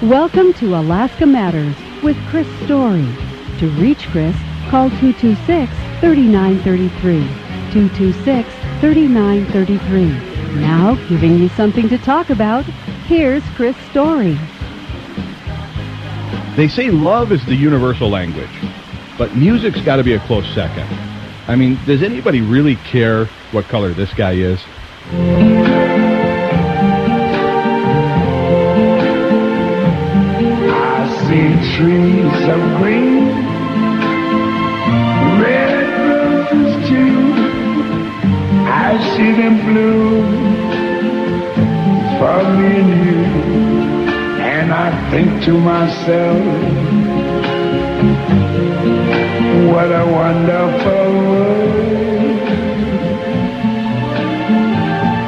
Welcome to Alaska Matters with Chris Story. To reach Chris, call 226-3933. 226-3933. Now, giving you something to talk about, here's Chris Story. They say love is the universal language, but music's got to be a close second. I mean, does anybody really care what color this guy is? I see trees of green, red roses too. I see them bloom for me and you, and I think to myself, what a wonderful world.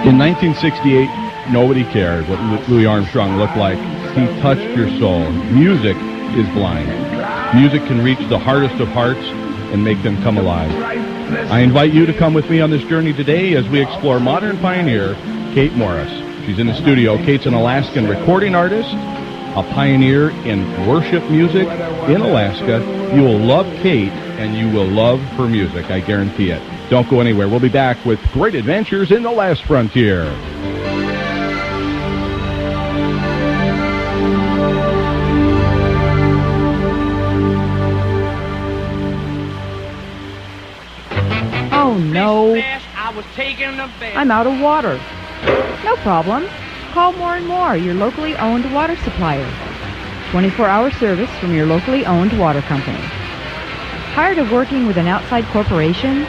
In 1968, nobody cared what Louis Armstrong looked like. He touched your soul. Music is blind. Music can reach the hardest of hearts and make them come alive. I invite you to come with me on this journey today as we explore modern pioneer Cate Morris. She's in the studio. Cate's an Alaskan recording artist, a pioneer in worship music in Alaska. You will love Cate, and you will love her music. I guarantee it. Don't go anywhere. We'll be back with great adventures in the last frontier. Oh, no. I'm out of water. No problem. Call More & More, your locally owned water supplier. 24-hour service from your locally owned water company. Tired of working with an outside corporation?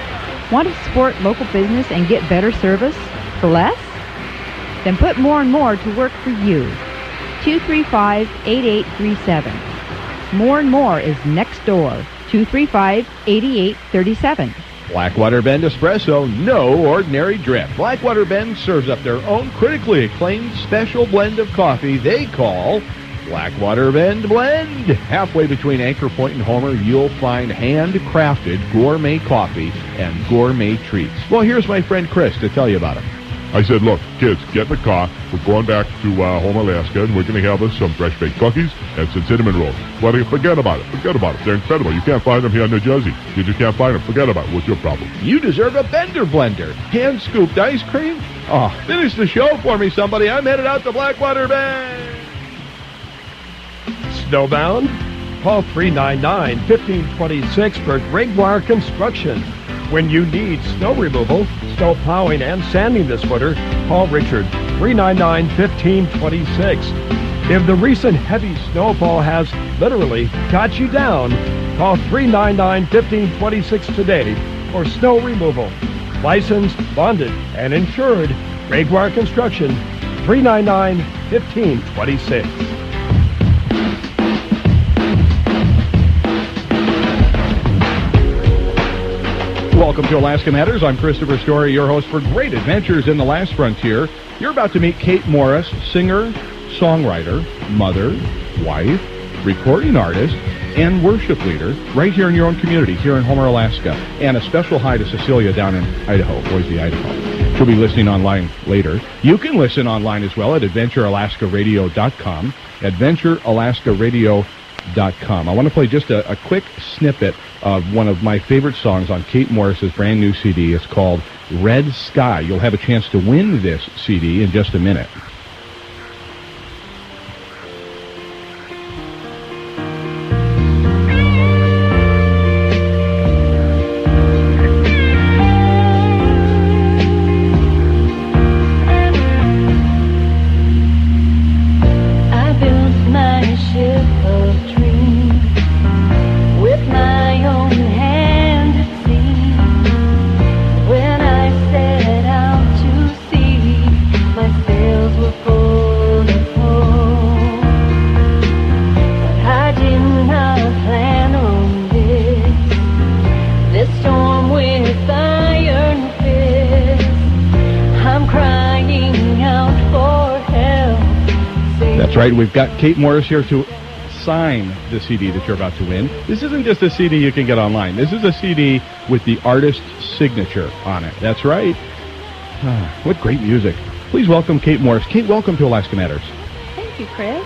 Want to support local business and get better service for less? Then put More & More to work for you. 235-8837. More & More is next door. 235-8837. Blackwater Bend Espresso, no ordinary drip. Blackwater Bend serves up their own critically acclaimed special blend of coffee they call Blackwater Bend Blend. Halfway between Anchor Point and Homer, you'll find handcrafted gourmet coffee and gourmet treats. Well, here's my friend Chris to tell you about it. I said, look, kids, get in the car. We're going back to Homer, Alaska, and we're going to have us some fresh-baked cookies and some cinnamon rolls. Well, forget about it. Forget about it. They're incredible. You can't find them here in New Jersey. You just can't find them. Forget about it. What's your problem? You deserve a Bender blender. Hand-scooped ice cream? Oh, finish the show for me, somebody. I'm headed out to Blackwater Bend. Snowbound? Call 399-1526 for Gregoire Construction. When you need snow removal, snow plowing, and sanding this winter, call Richard, 399-1526. If the recent heavy snowfall has literally got you down, call 399-1526 today for snow removal. Licensed, bonded, and insured, Gregoire Construction, 399-1526. Welcome to Alaska Matters. I'm Christopher Story, your host for Great Adventures in the Last Frontier. You're about to meet Cate Morris, singer, songwriter, mother, wife, recording artist, and worship leader right here in your own community, here in Homer, Alaska. And a special hi to Cecilia down in Idaho, Boise, Idaho. She'll be listening online later. You can listen online as well at AdventureAlaskaRadio.com, AdventureAlaskaRadio.com. I want to play just a quick snippet of one of my favorite songs on Cate Morris's brand new CD. It's called Red Sky. You'll have a chance to win this CD in just a minute. That's right. We've got Cate Morris here to sign the CD that you're about to win. This isn't just a CD you can get online. This is a CD with the artist's signature on it. That's right. What great music. Please welcome Cate Morris. Cate, welcome to Alaska Matters. Thank you, Chris.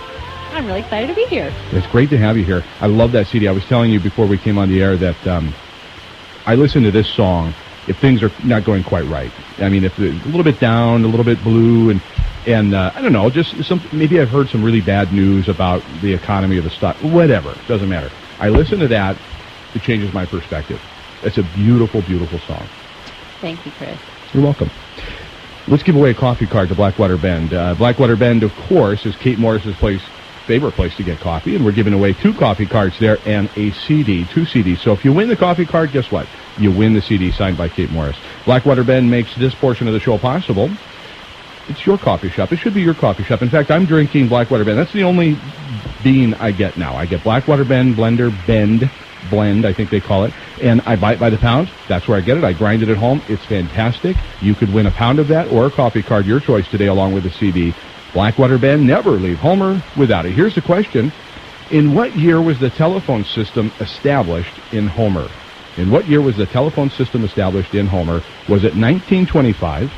I'm really excited to be here. It's great to have you here. I love that CD. I was telling you before we came on the air that I listen to this song if things are not going quite right. I mean, if it's a little bit down, a little bit blue, and I don't know, just maybe I've heard some really bad news about the economy of the stock, whatever, doesn't matter. I listen to that, it changes my perspective. It's a beautiful, beautiful song. Thank you, Chris. You're welcome. Let's give away a coffee card to Blackwater Bend. Blackwater Bend, of course, is Cate Morris's favorite place to get coffee, and we're giving away 2 coffee cards there and a CD, 2 CDs. So if you win the coffee card, guess what? You win the CD signed by Cate Morris. Blackwater Bend makes this portion of the show possible. It's your coffee shop. It should be your coffee shop. In fact, I'm drinking Blackwater Bend. That's the only bean I get now. I get Blackwater Bend blend, I think they call it, and I buy it by the pound. That's where I get it. I grind it at home. It's fantastic. You could win a pound of that or a coffee card, your choice today, along with a CD. Blackwater Bend, never leave Homer without it. Here's the question. In what year was the telephone system established in Homer? In what year was the telephone system established in Homer? Was it 1925?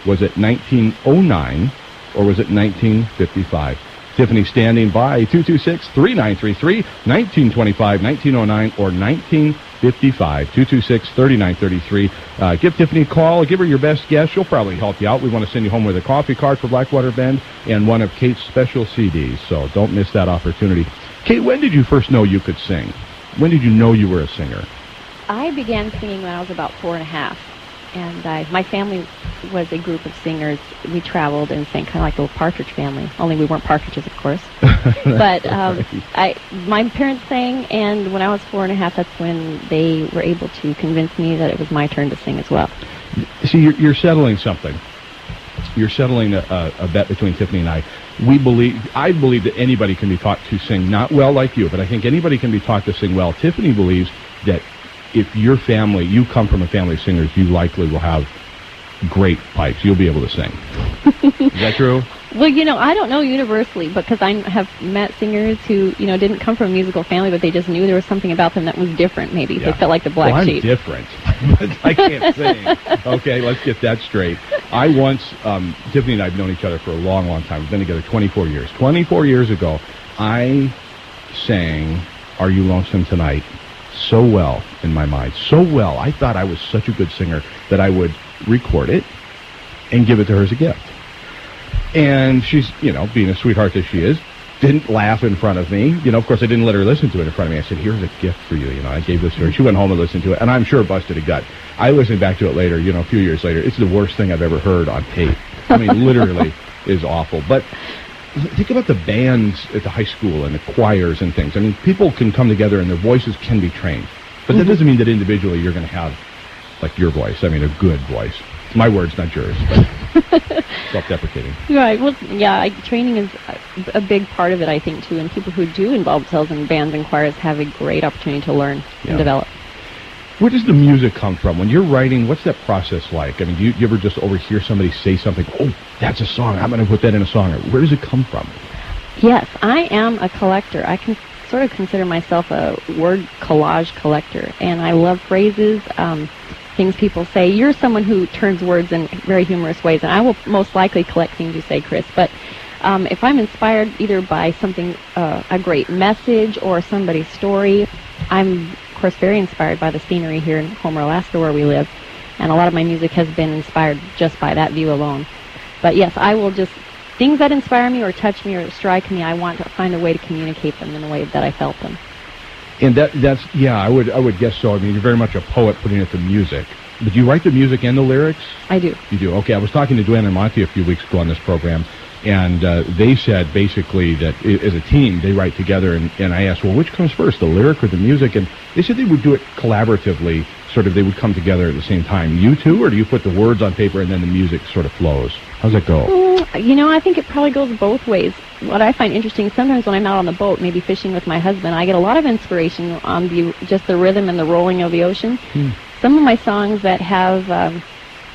Was it 1909? Or was it 1955? Tiffany standing by, 226-3933, 1925, 1909, or 1955, 226-3933. Give Tiffany a call. Give her your best guess. She'll probably help you out. We want to send you home with a coffee card for Blackwater Bend and one of Cate's special CDs, so don't miss that opportunity. Cate, when did you first know you could sing? When did you know you were a singer? I began singing when I was about 4 and a half. And my family was a group of singers. We traveled and sang kind of like the little Partridge Family, only we weren't partridges, of course. But my parents sang, and when I was 4 and a half, that's when they were able to convince me that it was my turn to sing as well. See, you're settling something. You're settling a bet between Tiffany and I. I believe that anybody can be taught to sing, not well like you, but I think anybody can be taught to sing well. Tiffany believes that if you come from a family of singers, you likely will have great pipes. You'll be able to sing. Is that true? Well, I don't know universally, because I have met singers who, didn't come from a musical family, but they just knew there was something about them that was different, maybe. Yeah. They felt like the black sheep. I'm different, but I can't sing. Okay, let's get that straight. Tiffany and I have known each other for a long, long time. We've been together 24 years. 24 years ago, I sang Are You Lonesome Tonight? So well in my mind. So well. I thought I was such a good singer that I would record it and give it to her as a gift. And she's, being a sweetheart that she is, didn't laugh in front of me. Of course, I didn't let her listen to it in front of me. I said, here's a gift for you. I gave this to her. She went home and listened to it, and I'm sure busted a gut. I listened back to it later, a few years later. It's the worst thing I've ever heard on tape. I mean, literally is awful. But think about the bands at the high school and the choirs and things. I mean, people can come together and their voices can be trained. But that doesn't mean that individually you're going to have, like, your voice. I mean, a good voice. It's my words, not yours, but self-deprecating. Right. Well, yeah, training is a big part of it, I think, too. And people who do involve themselves in bands and choirs have a great opportunity to learn and develop. Where does the music come from? When you're writing, what's that process like? I mean, do you ever just overhear somebody say something, oh, that's a song, I'm going to put that in a song? Or where does it come from? Yes, I am a collector. I can sort of consider myself a word collage collector, and I love phrases, things people say. You're someone who turns words in very humorous ways, and I will most likely collect things you say, Chris, but if I'm inspired either by something, a great message or somebody's story, I'm of course very inspired by the scenery here in Homer, Alaska, where we live, and a lot of my music has been inspired just by that view alone. But yes, I will just, things that inspire me or touch me or strike me, I want to find a way to communicate them in the way that I felt them. And I would guess so. I mean, you're very much a poet putting it to music. But do you write the music and the lyrics? I do. You do? Okay, I was talking to Duane and Monty a few weeks ago on this program, and they said basically that as a team, they write together, and I asked, well, which comes first, the lyric or the music? And they said they would do it collaboratively, sort of they would come together at the same time. You too, or do you put the words on paper and then the music sort of flows? How's it go? I think it probably goes both ways. What I find interesting, sometimes when I'm out on the boat, maybe fishing with my husband, I get a lot of inspiration on just the rhythm and the rolling of the ocean. Some of my songs that have,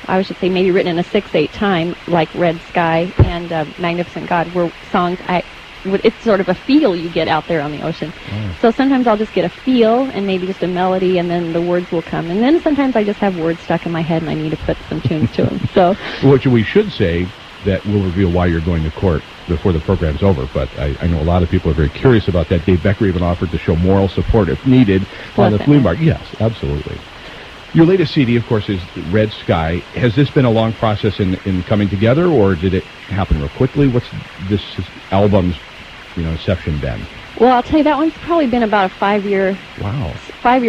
I should say maybe written in a 6/8 time, like Red Sky and Magnificent God, were songs it's sort of a feel you get out there on the ocean. So sometimes I'll just get a feel and maybe just a melody, and then the words will come. And then sometimes I just have words stuck in my head and I need to put some tunes to them. So what we should say that we'll reveal why you're going to court before the program's over. But I know a lot of people are very curious about that. Dave Becker even offered to show moral support if needed on the flea market. Yes, absolutely. Your latest CD, of course, is Red Sky. Has this been a long process in coming together, or did it happen real quickly? What's this album's inception been? Well, I'll tell you, that one's probably been about a 5-year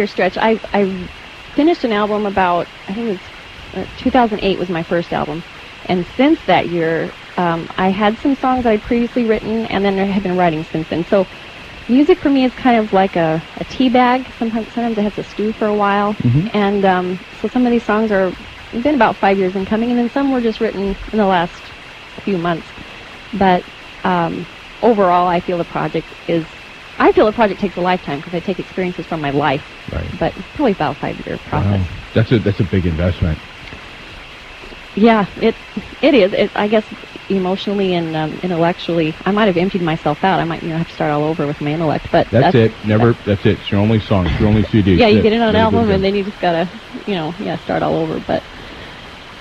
stretch. I finished an album about, I think it was 2008 was my first album. And since that year, I had some songs that I'd previously written, and then I have been writing since then. So music for me is kind of like a tea bag. Sometimes it has to stew for a while. Mm-hmm. And so some of these songs are been about 5 years in coming, and then some were just written in the last few months. But overall, I feel the project takes a lifetime because I take experiences from my life. Right. But it's probably about a 5-year process. Wow. That's a big investment. Yeah, it is. I guess emotionally and intellectually, I might have emptied myself out. I might have to start all over with my intellect. But that's it. That's it. It's your only song. It's your only CD. Yeah, you get it on an album, and then you just gotta, start all over. But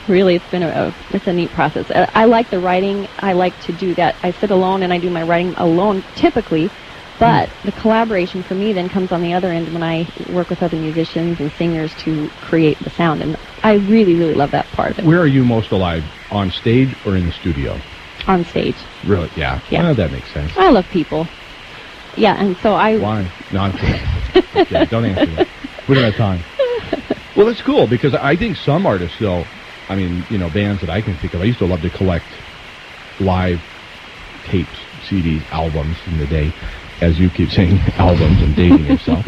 really, it's a neat process. I like the writing. I like to do that. I sit alone and I do my writing alone typically. But the collaboration for me then comes on the other end when I work with other musicians and singers to create the sound. And I really, really love that part of it. Where are you most alive? On stage or in the studio? On stage. Really? Yeah. Yeah. Well, that makes sense. I love people. Yeah, and so Why? No, I'm kidding. Okay, don't answer that. We don't have time. Well, that's cool because I think some artists, though, bands that I can think of, I used to love to collect live tapes, CDs, albums in the day. As you keep saying, albums and dating yourself.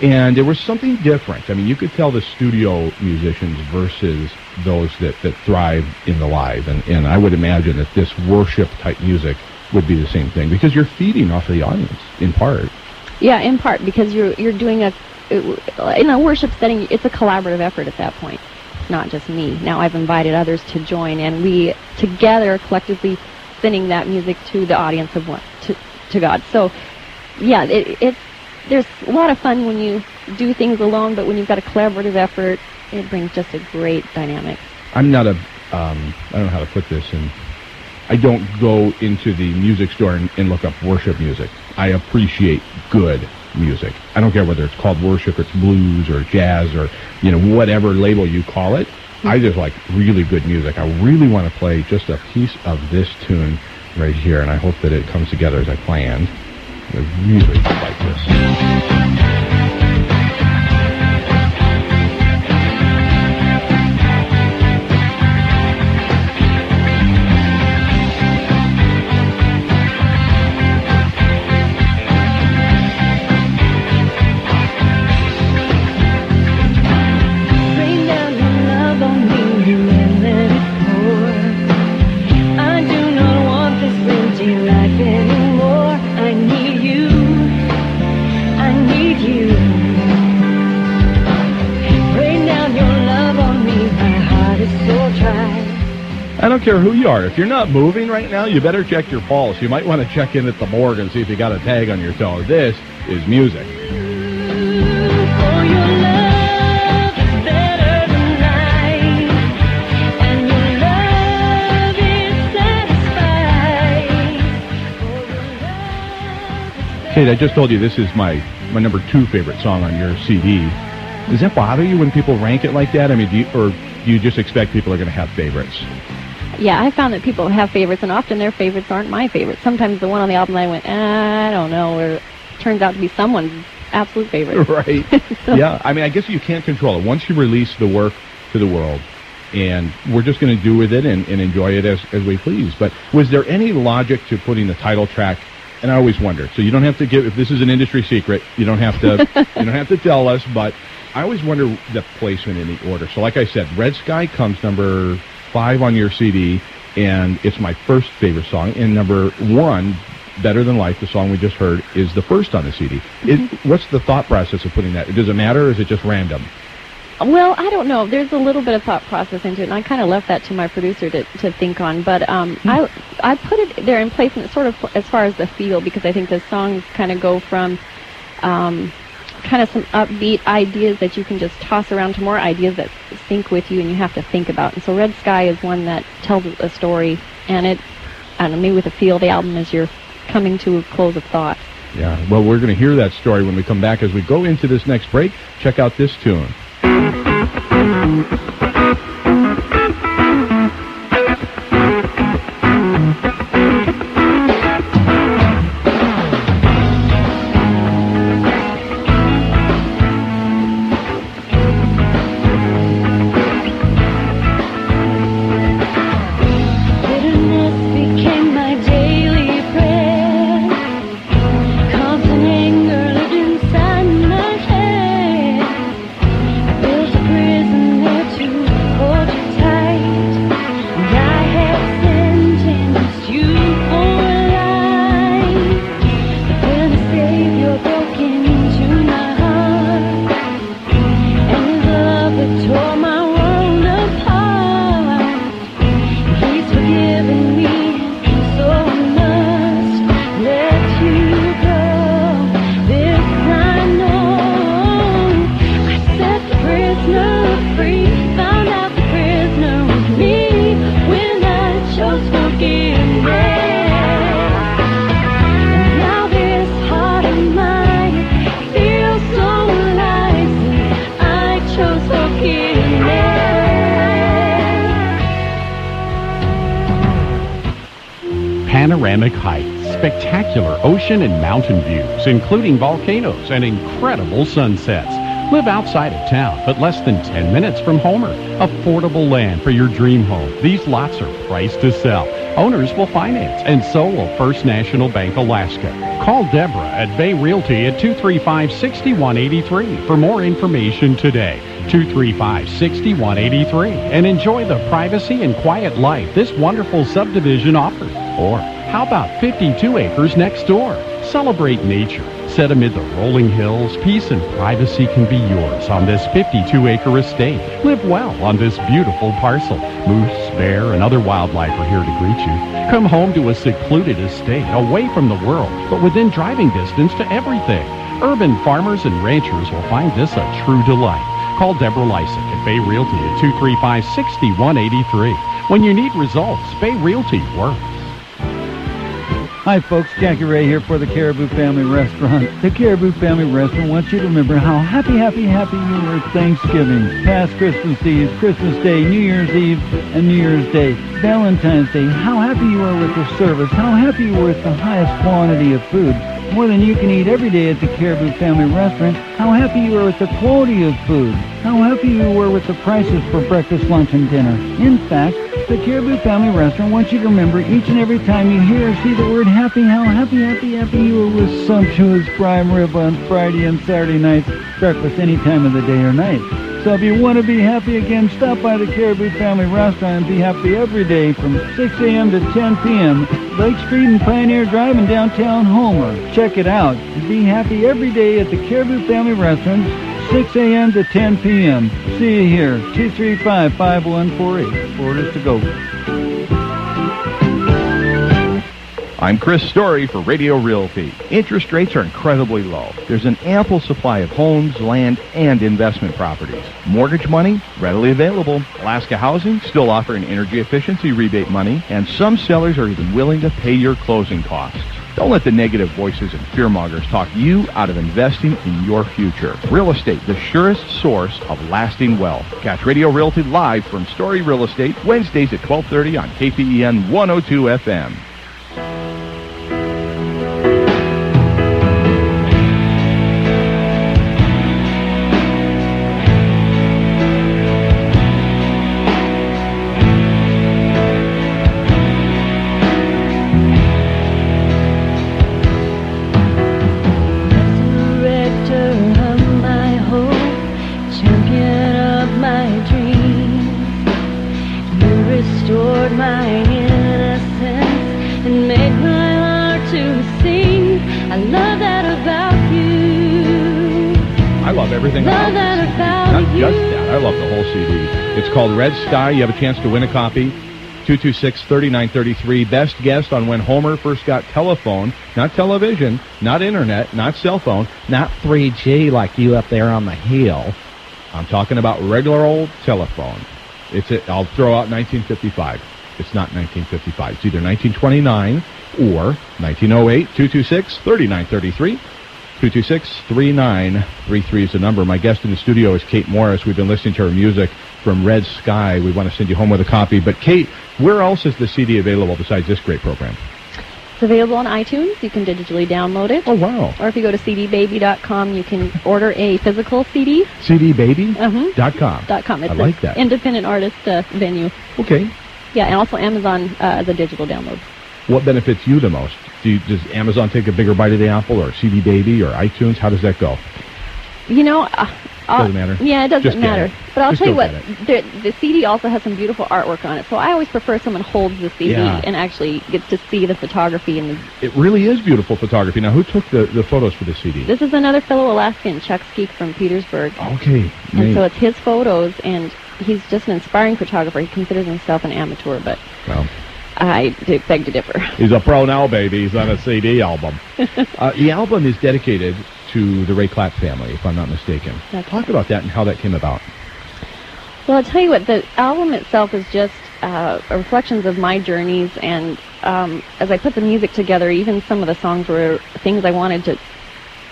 And there was something different. You could tell the studio musicians versus those that thrive in the live. And I would imagine that this worship-type music would be the same thing because you're feeding off of the audience, in part. Yeah, in part, because you're doing in a worship setting, it's a collaborative effort at that point. It's not just me. Now I've invited others to join, and we together collectively sending that music to the audience of to God. So, yeah, there's a lot of fun when you do things alone, but when you've got a collaborative effort, it brings just a great dynamic. I'm not I don't know how to put this, and I don't go into the music store and look up worship music. I appreciate good music. I don't care whether it's called worship, it's blues or jazz or, whatever label you call it. Mm-hmm. I just like really good music. I really want to play just a piece of this tune right here, and I hope that it comes together as I planned. I really like this. I don't care who you are. If you're not moving right now, you better check your pulse. You might want to check in at the morgue and see if you got a tag on your toe. This is music. Cate, I just told you this is my number 2 favorite song on your CD. Does that bother you when people rank it like that? Do you just expect people are going to have favorites? Yeah, I found that people have favorites, and often their favorites aren't my favorites. Sometimes the one on the album I went, I don't know, or it turns out to be someone's absolute favorite. Right. So. Yeah, I guess you can't control it. Once you release the work to the world, and we're just going to do with it and enjoy it as we please. But was there any logic to putting the title track? And I always wonder. So you don't have to give. If this is an industry secret, you don't have to tell us. But I always wonder the placement in the order. So like I said, Red Sky comes number 5 on your CD, and it's my first favorite song. And number 1, Better Than Life, the song we just heard, is the first on the CD. What's the thought process of putting that? Does it matter, or is it just random? Well, I don't know. There's a little bit of thought process into it, and I kind of left that to my producer to think on. But I put it there in place, and sort of as far as the feel, because I think the songs kind of go from kind of some upbeat ideas that you can just toss around to more ideas that sync with you and you have to think about. And so Red Sky is one that tells a story and it, I don't know, maybe with a feel of the album as you're coming to a close of thought. Yeah, well, we're going to hear that story when we come back. As we go into this next break, check out this tune. Panoramic heights, spectacular ocean and mountain views, including volcanoes and incredible sunsets. Live outside of town, but less than 10 minutes from Homer. Affordable land for your dream home. These lots are priced to sell. Owners will finance, and so will First National Bank Alaska. Call Deborah at Bay Realty at 235-6183 for more information today. 235-6183, and enjoy the privacy and quiet life this wonderful subdivision offers. Or how about 52 acres next door? Celebrate nature. Set amid the rolling hills, peace and privacy can be yours on this 52-acre estate. Live well on this beautiful parcel. Moose, bear, and other wildlife are here to greet you. Come home to a secluded estate, away from the world, but within driving distance to everything. Urban farmers and ranchers will find this a true delight. Call Deborah Lysick at Bay Realty at 235-6183. When you need results, Bay Realty works. Hi folks, Jackie Ray here for the Caribou Family Restaurant. The Caribou Family Restaurant wants you to remember how happy you were at Thanksgiving, past Christmas Eve, Christmas Day, New Year's Eve, and New Year's Day, Valentine's Day, how happy you were with the service, how happy you were with the highest quantity of food, more than you can eat every day at the Caribou Family Restaurant, how happy you were with the quality of food, how happy you were with the prices for breakfast, lunch, and dinner. In fact, the Caribou Family Restaurant wants you to remember each and every time you hear or see the word happy, how happy you were with sumptuous prime rib on Friday and Saturday nights, breakfast any time of the day or night. So if you want to be happy again, stop by the Caribou Family Restaurant and be happy every day from 6 a.m. to 10 p.m. Lake Street and Pioneer Drive in downtown Homer. Check it out. Be happy every day at the Caribou Family Restaurant, 6 a.m. to 10 p.m. See you here, 235-5148. Orders to go. I'm Chris Story for Radio Realty. Interest rates are incredibly low. There's an ample supply of homes, land, and investment properties. Mortgage money, readily available. Alaska Housing, still offering energy efficiency rebate money, and some sellers are even willing to pay your closing costs. Don't let the negative voices and fearmongers talk you out of investing in your future. Real estate, the surest source of lasting wealth. Catch Radio Realty live from Story Real Estate, Wednesdays at 12:30 on KPEN 102 FM. It's called Red Sky. You have a chance to win a copy. 226-3933. Best guess on when Homer first got telephone, not television, not internet, not cell phone, not 3G like you up there on the hill. I'm talking about regular old telephone. I'll throw out 1955. It's not 1955. It's either 1929 or 1908. 226-3933. 226-3933 is the number. My guest in the studio is Cate Morris. We've been listening to her music from Red Sky. We want to send you home with a copy. But Cate, where else is the CD available besides this great program? It's available on iTunes. You can digitally download it. Oh, wow. Or if you go to cdbaby.com, you can order a physical CD. cdbaby.com. .com. It's I like that. Independent artist venue. Okay. Yeah, and also Amazon as a digital download. What benefits you the most? Does Amazon take a bigger bite of the apple, or CD Baby, or iTunes? How does that go? You know, doesn't matter. Yeah, it doesn't matter. But I'll tell you what, the CD also has some beautiful artwork on it. So I always prefer someone holds the CD and actually gets to see the photography. It really is beautiful photography. Now, who took the photos for the CD? This is another fellow Alaskan, Chuck Skeek from Petersburg. Okay. And so it's his photos, and he's just an inspiring photographer. He considers himself an amateur, but I beg to differ. He's a pro now, baby. He's on a CD album. The album is dedicated to the Ray Clapp family, if I'm not mistaken. Talk about that and how that came about. Well, I'll tell you what, the album itself is just reflections of my journeys, and as I put the music together, even some of the songs were things I wanted to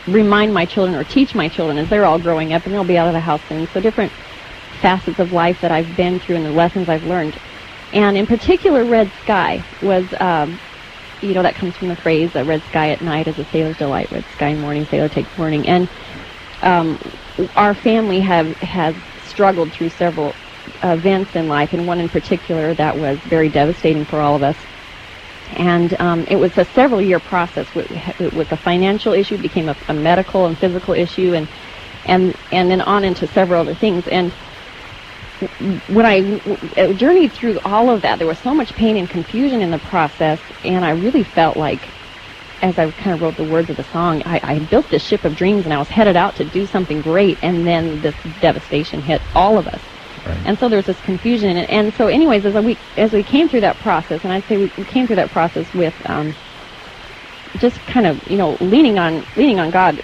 remind my children or teach my children as they're all growing up, and they'll be out of the house soon. So different facets of life that I've been through and the lessons I've learned. And in particular, Red Sky was, that comes from the phrase, red sky at night is a sailor's delight, red sky in morning, sailor takes warning. And our family has struggled through several events in life, and one in particular that was very devastating for all of us. And it was a several-year process. It was a financial issue, became a medical and physical issue, and then on into several other things. And when I journeyed through all of that, there was so much pain and confusion in the process, and I really felt like, as I kind of wrote the words of the song, I built this ship of dreams, and I was headed out to do something great, and then this devastation hit all of us. Right. And so there was this confusion in it. And so anyways, as we came through that process, and I'd say we came through that process with just kind of, leaning on God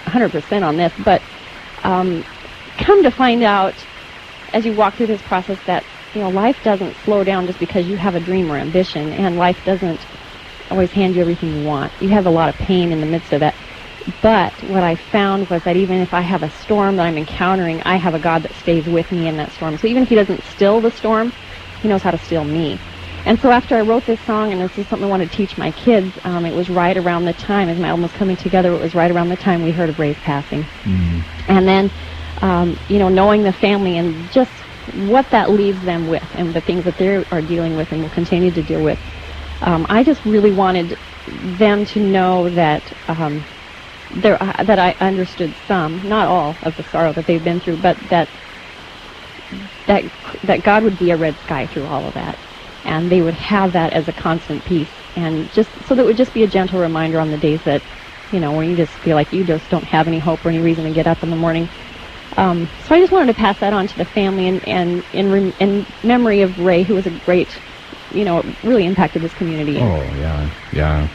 100% on this, but come to find out, as you walk through this process, that life doesn't slow down just because you have a dream or ambition, and life doesn't always hand you everything you want. You have a lot of pain in the midst of that. But what I found was that even if I have a storm that I'm encountering, I have a God that stays with me in that storm. So even if he doesn't still the storm, he knows how to still me. And so after I wrote this song, and this is something I wanted to teach my kids, it was right around the time, as my album was coming together, it was right around the time we heard of Ray's passing. Mm-hmm. And then knowing the family and just what that leaves them with, and the things that they are dealing with and will continue to deal with. I just really wanted them to know that that I understood some, not all, of the sorrow that they've been through, but that God would be a red sky through all of that, and they would have that as a constant peace, and just so that it would just be a gentle reminder on the days that, when you just feel like you just don't have any hope or any reason to get up in the morning. So I just wanted to pass that on to the family, and in memory of Ray, who was a great, really impacted this community. Oh, yeah.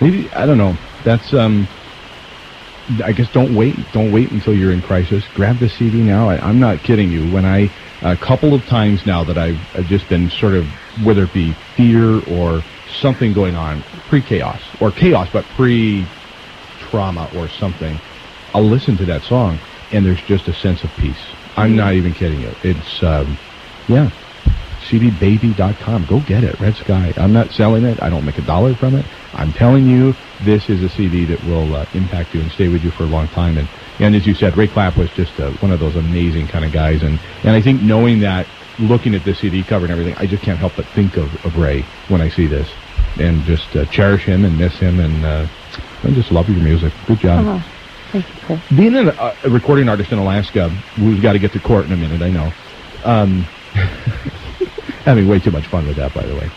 Maybe, I don't know, that's, I guess don't wait until you're in crisis. Grab the CD now. I'm not kidding you. When a couple of times now that I've just been sort of, whether it be fear or something going on, pre-chaos, or chaos, but pre-trauma or something, I'll listen to that song, and there's just a sense of peace. I'm not even kidding you. It's, cdbaby.com. Go get it. Red Sky. I'm not selling it. I don't make $1 from it. I'm telling you, this is a CD that will impact you and stay with you for a long time. And as you said, Ray Clapp was just one of those amazing kind of guys. And I think knowing that, looking at the CD cover and everything, I just can't help but think of Ray when I see this. And just cherish him and miss him, and I just love your music. Good job. Oh, thank you, Chris. Being a recording artist in Alaska, we've got to get to court in a minute, I know. Having way too much fun with that, by the way.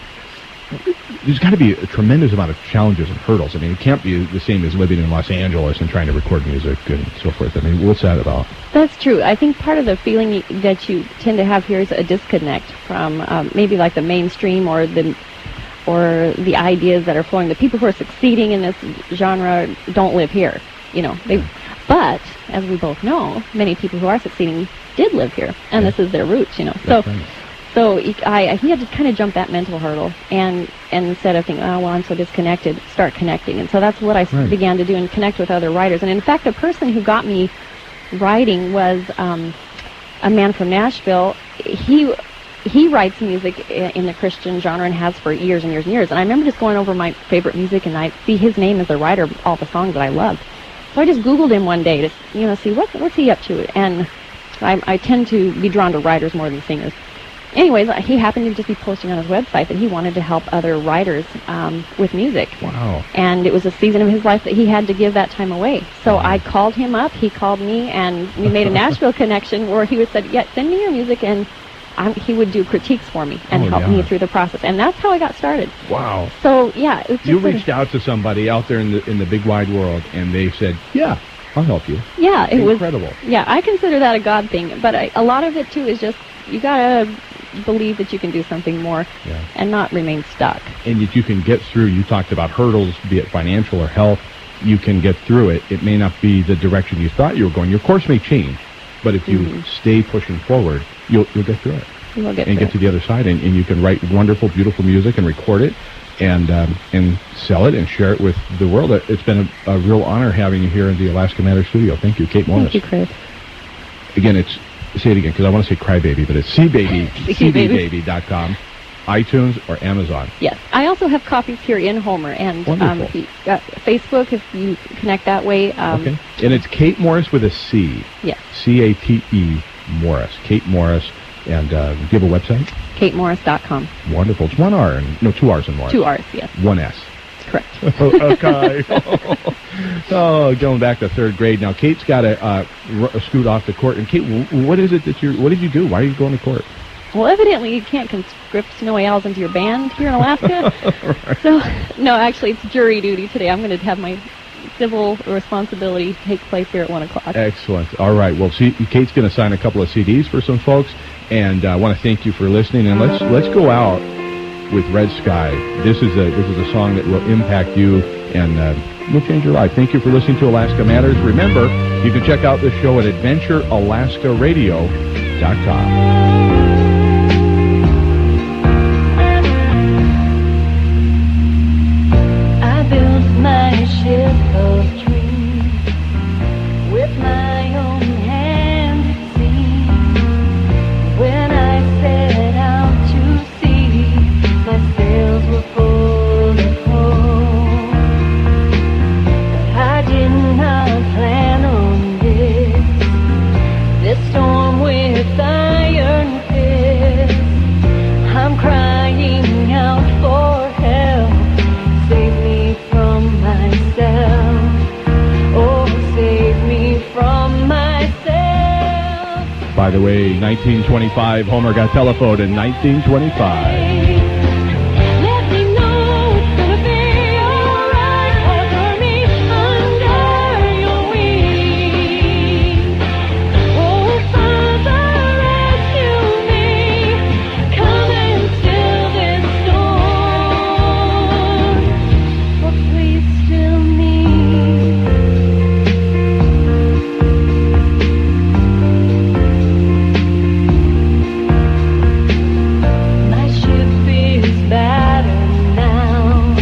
There's got to be a tremendous amount of challenges and hurdles. I mean, it can't be the same as living in Los Angeles and trying to record music and so forth. I mean, what's that about? That's true. I think part of the feeling that you tend to have here is a disconnect from maybe like the mainstream or the ideas that are flowing. The people who are succeeding in this genre don't live here, But as we both know, many people who are succeeding did live here, and this is their roots, So. Right. So he had to kind of jump that mental hurdle, and instead of thinking, oh, well, I'm so disconnected, start connecting. And so that's what I began to do, and connect with other writers. And in fact, the person who got me writing was a man from Nashville. He writes music in the Christian genre and has for years and years and years. And I remember just going over my favorite music, and I see his name as the writer of all the songs that I loved. So I just Googled him one day to see what's he up to. And I tend to be drawn to writers more than singers. Anyways, he happened to just be posting on his website that he wanted to help other writers with music. Wow. And it was a season of his life that he had to give that time away. So I called him up, he called me, and we made a Nashville connection where he would say, yeah, send me your music, and he would do critiques for me and help me through the process. And that's how I got started. Wow. So, yeah. It was just you reached out to somebody out there in the big wide world, and they said, yeah, I'll help you. Yeah, it was incredible. Yeah, I consider that a God thing. But a lot of it, too, is just you got to believe that you can do something more and not remain stuck. And that you can get through. You talked about hurdles, be it financial or health. You can get through it. It may not be the direction you thought you were going. Your course may change, but if you stay pushing forward, you'll get through it. You'll get to the other side, and you can write wonderful, beautiful music and record it and sell it and share it with the world. It's been a real honor having you here in the Alaska Matters studio. Thank you, Cate Morris. Thank you, Chris. Again, say it again, because I want to say crybaby, but it's cbaby.com, iTunes, or Amazon. Yes. I also have copies here in Homer, and Facebook, if you connect that way. Okay. And it's Cate Morris with a C. Yes. C-A-T-E Morris. Cate Morris. And do you have a website? CateMorris.com. Wonderful. It's one R, no, 2 R's in Morris. 2 R's, yes. 1 S. Correct. Okay. Going back to 3rd grade. Now, Kate's got to scoot off the court. And Cate, what is it what did you do? Why are you going to court? Well, evidently you can't conscript snowy owls into your band here in Alaska. Right. So, no, actually it's jury duty today. I'm going to have my civil responsibility take place here at 1 o'clock. Excellent. All right. Well, Kate's going to sign a couple of CDs for some folks. And I want to thank you for listening. And let's go out with Red Sky. This is a song that will impact you and will change your life. Thank you for listening to Alaska Matters. Remember, you can check out this show at AdventureAlaskaRadio.com. My ship of dreams with my own hand, it seemed. When I set out to sea, my sails were full of hope. But I did not plan on this storm with iron fists. I'm crying out for help. Save me from myself. Oh, save me from myself. By the way, 1925, Homer got telephoned in 1925. Let me know it's gonna be alright. Cover me under your wings. Oh, Father, rescue me. Come and still this storm. Oh, please still me. My ship is battered now.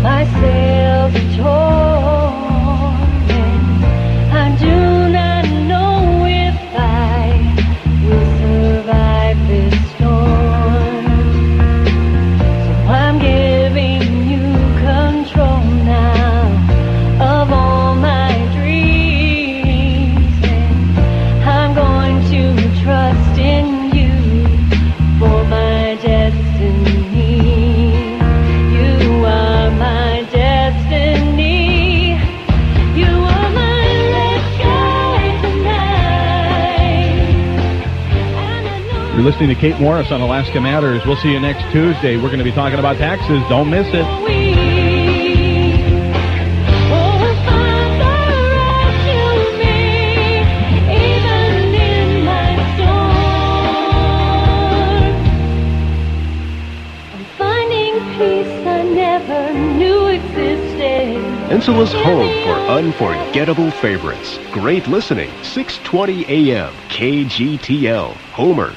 My sails are torn, and I do not know if I will survive this storm. So I'm giving you control now of all my dreams, and I'm going to trust in you for my destiny. You are my destiny. You are my red sky tonight. And I know You're listening to Cate Morris on Alaska Matters. We'll see you next Tuesday. We're going to be talking about taxes. Don't miss it. Insula's home for unforgettable favorites. Great listening. 620 AM, KGTL, Homer.